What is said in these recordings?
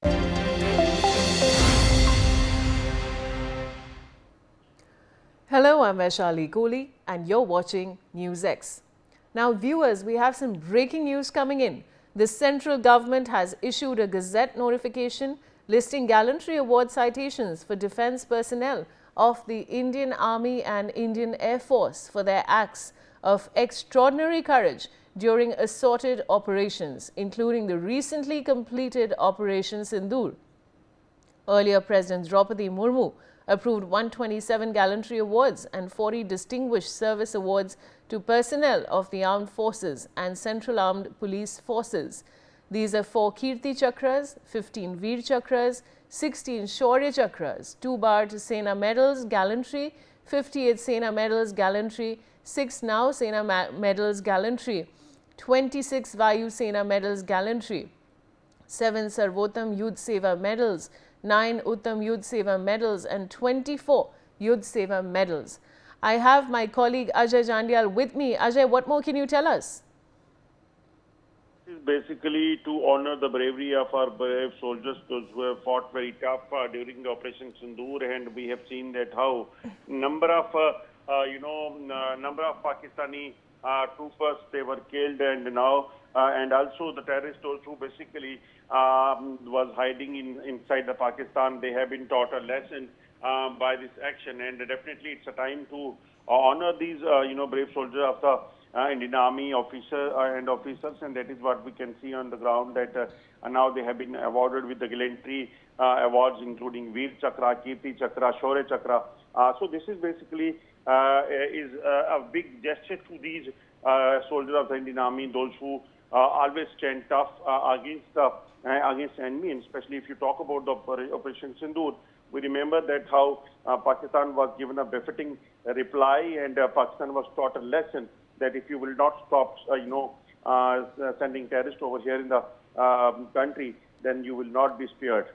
Hello, I'm Vaishali Kohli and you're watching NewsX. Now viewers, we have some breaking news coming in. The central government has issued a Gazette notification listing Gallantry Award citations for defence personnel of the Indian Army and Indian Air Force for their acts of extraordinary courage during assorted operations, including the recently completed Operation Sindoor. Earlier, President Droupadi Murmu approved 127 Gallantry Awards and 40 Distinguished Service Awards to personnel of the Armed Forces and Central Armed Police Forces. These are 4 Kirti Chakras, 15 Vir Chakras, 16 Shaurya Chakras, 2 Bharat Sena Medals Gallantry, 58 Sena Medals Gallantry, 6 Nau Sena Medals Gallantry, 26 Vayu Sena Medals Gallantry, 7 Sarvotam Yudh Seva Medals, 9 Utam Yudh Seva Medals and 24 Yudh Seva Medals. I have my colleague Ajay Jandial with me. Ajay, what more can you tell us? This is basically to honor the bravery of our brave soldiers, those who have fought very tough during the Operation Sindoor, and we have seen that how number of Pakistani troopers, they were killed, and now and also the terrorists who basically was hiding inside the Pakistan, they have been taught a lesson by this action, and definitely it's a time to honor these brave soldiers of the Indian Army officers, and that is what we can see on the ground, that now they have been awarded with the Gallantry awards, including Vir Chakra, Kirti Chakra, Shaurya Chakra. So this is basically is a big gesture to these soldiers of the Indian Army, those who always stand tough against enemy, and especially if you talk about the Operation Sindoor. We remember that how Pakistan was given a befitting reply, and Pakistan was taught a lesson that if you will not stop, sending terrorists over here in the country, then you will not be spared.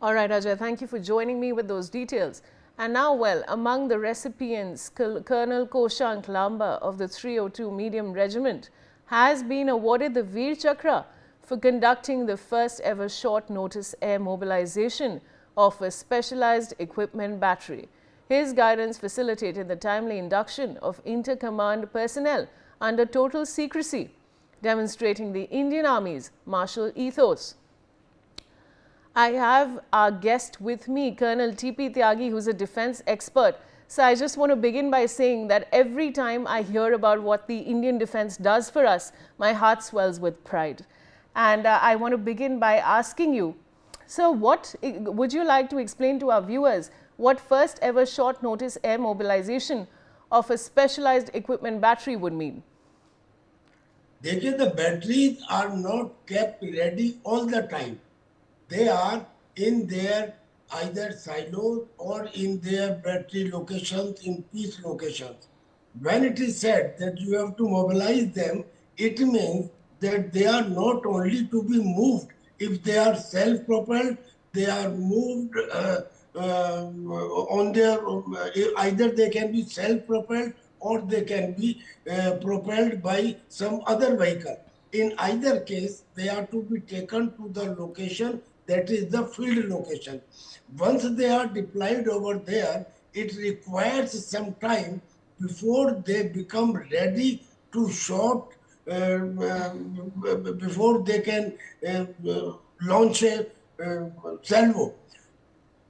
All right, Ajay, thank you for joining me with those details. And now, well, among the recipients, Colonel Koshank Lamba of the 302 Medium Regiment has been awarded the Vir Chakra for conducting the first ever short notice air mobilization of a specialized equipment battery. His guidance facilitated the timely induction of inter-command personnel under total secrecy, demonstrating the Indian Army's martial ethos. I have our guest with me, Colonel T.P. Tyagi, who's a defense expert. So I just want to begin by saying that every time I hear about what the Indian defense does for us, my heart swells with pride. And I want to begin by asking you, so what would you like to explain to our viewers what first ever short notice air mobilization of a specialized equipment battery would mean? The batteries are not kept ready all the time. They are in their either silos or in their battery locations, in peace locations. When it is said that you have to mobilize them, it means that they are not only to be moved. If they are self-propelled, they are moved on their, either they can be self-propelled or they can be propelled by some other vehicle. In either case, they are to be taken to the location, that is the field location. Once they are deployed over there, it requires some time before they become ready to shoot, before they can launch a salvo.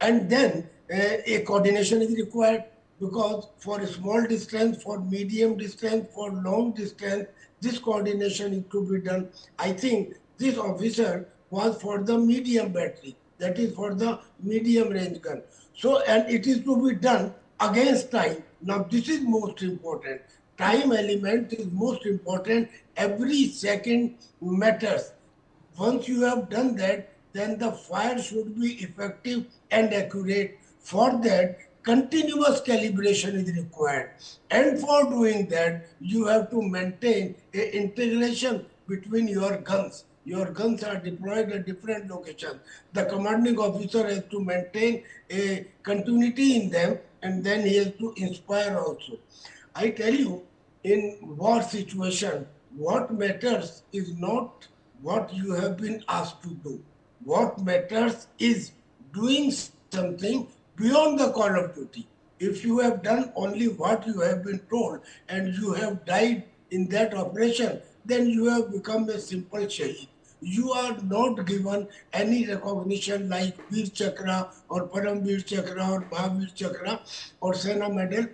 And then a coordination is required, because for a small distance, for medium distance, for long distance, this coordination is to be done. I think this officer was for the medium battery, that is for the medium range gun. So, and it is to be done against time. Now, this is most important. Time element is most important. Every second matters. Once you have done that, then the fire should be effective and accurate. For that, continuous calibration is required. And for doing that, you have to maintain an integration between your guns. Your guns are deployed at different locations. The commanding officer has to maintain a continuity in them, and then he has to inspire also. I tell you, in war situation, what matters is not what you have been asked to do. What matters is doing something beyond the call of duty. If you have done only what you have been told and you have died in that operation, then you have become a simple shaheed. You are not given any recognition like Vir Chakra or Param Vir Chakra or Mahavir Chakra or Sena medal.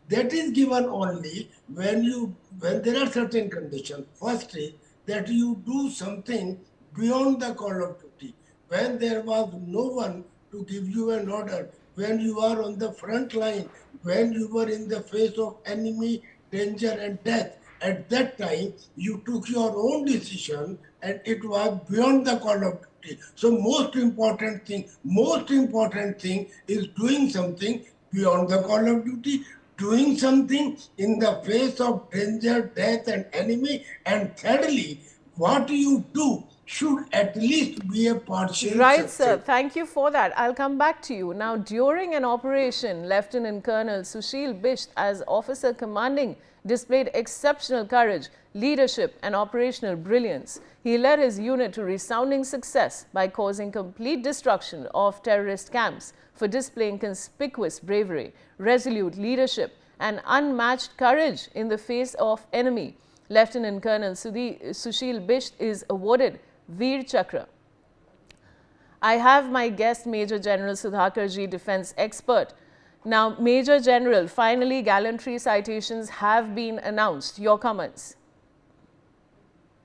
That is given only when there are certain conditions. First is that you do something beyond the call of duty. When there was no one to give you an order, when you are on the front line, when you were in the face of enemy, danger and death, at that time you took your own decision and it was beyond the call of duty. So most important thing is doing something beyond the call of duty, doing something in the face of danger, death and enemy, and thirdly, what you do should at least be a partial Right, sir. success. Thank you for that. I'll come back to you. Now, during an operation, Lieutenant Colonel Sushil Bisht, as officer commanding, displayed exceptional courage, leadership and operational brilliance. He led his unit to resounding success by causing complete destruction of terrorist camps for displaying conspicuous bravery, resolute leadership and unmatched courage in the face of enemy. Lieutenant Colonel Sushil Bisht is awarded Vir Chakra. I have my guest, Major General Sudhakarji, defense expert. Now, Major General, finally Gallantry citations have been announced. Your comments?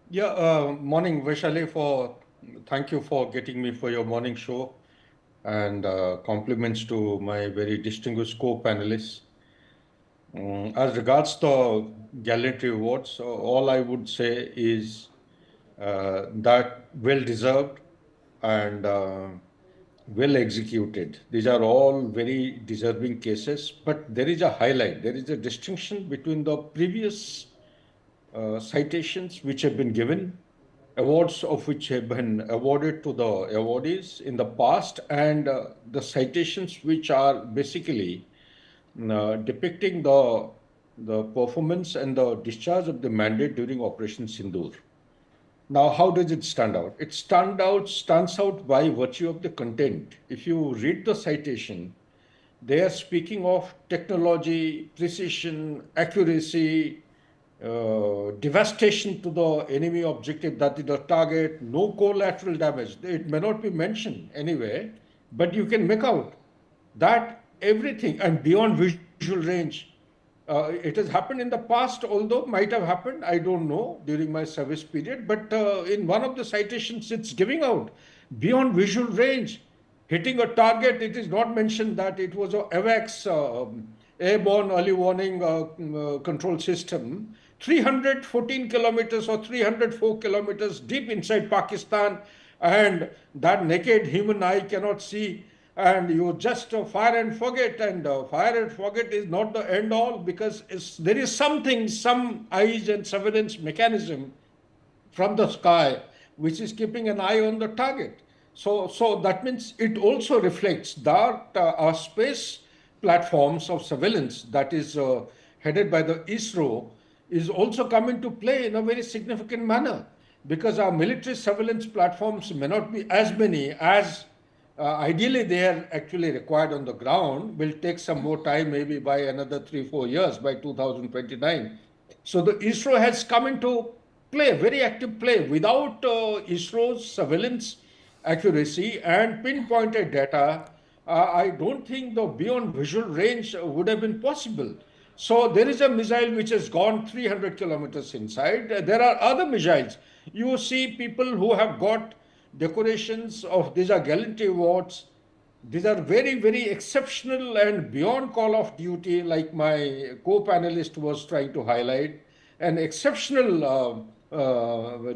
Yeah, morning, Vaishali. Thank you for getting me for your morning show, and compliments to my very distinguished co-panelists. As regards the Gallantry Awards, all I would say is that well deserved and well executed. These are all very deserving cases, but there is a highlight. There is a distinction between the previous citations which have been given, awards of which have been awarded to the awardees in the past, and the citations which are basically depicting the performance and the discharge of the mandate during Operation Sindoor. Now, how does it stand out? It stands out by virtue of the content. If you read the citation, they are speaking of technology, precision, accuracy, devastation to the enemy objective, that is the target, no collateral damage. It may not be mentioned anyway, but you can make out that everything and beyond visual range. It has happened in the past, although might have happened, I don't know, during my service period, but in one of the citations, it's giving out beyond visual range, hitting a target. It is not mentioned that it was a AVAX, airborne early warning control system, 314 kilometers or 304 kilometers deep inside Pakistan, and that naked human eye cannot see, and you just fire and forget, and fire and forget is not the end all, because there is some eyes and surveillance mechanism from the sky which is keeping an eye on the target. So that means it also reflects that our space platforms of surveillance that is headed by the ISRO is also come into play in a very significant manner, because our military surveillance platforms may not be as many as ideally they are actually required on the ground. Will take some more time, maybe by another 3-4 years, by 2029. So the ISRO has come into play, very active play. Without ISRO's surveillance accuracy and pinpointed data, I don't think the beyond visual range would have been possible. So there is a missile which has gone 300 kilometers inside. There are other missiles. You see people who have got decorations of, these are Gallantry Awards. These are very, very exceptional and beyond call of duty, like my co-panelist was trying to highlight, an exceptional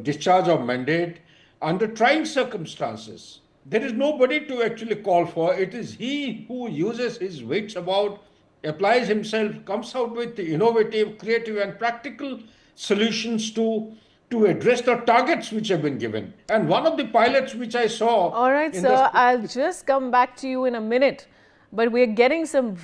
discharge of mandate under trying circumstances. There is nobody to actually call for. It is he who uses his wits about, applies himself, comes out with the innovative, creative and practical solutions to address the targets which have been given. And one of the pilots which I saw... All right, sir, I'll just come back to you in a minute, but we're getting some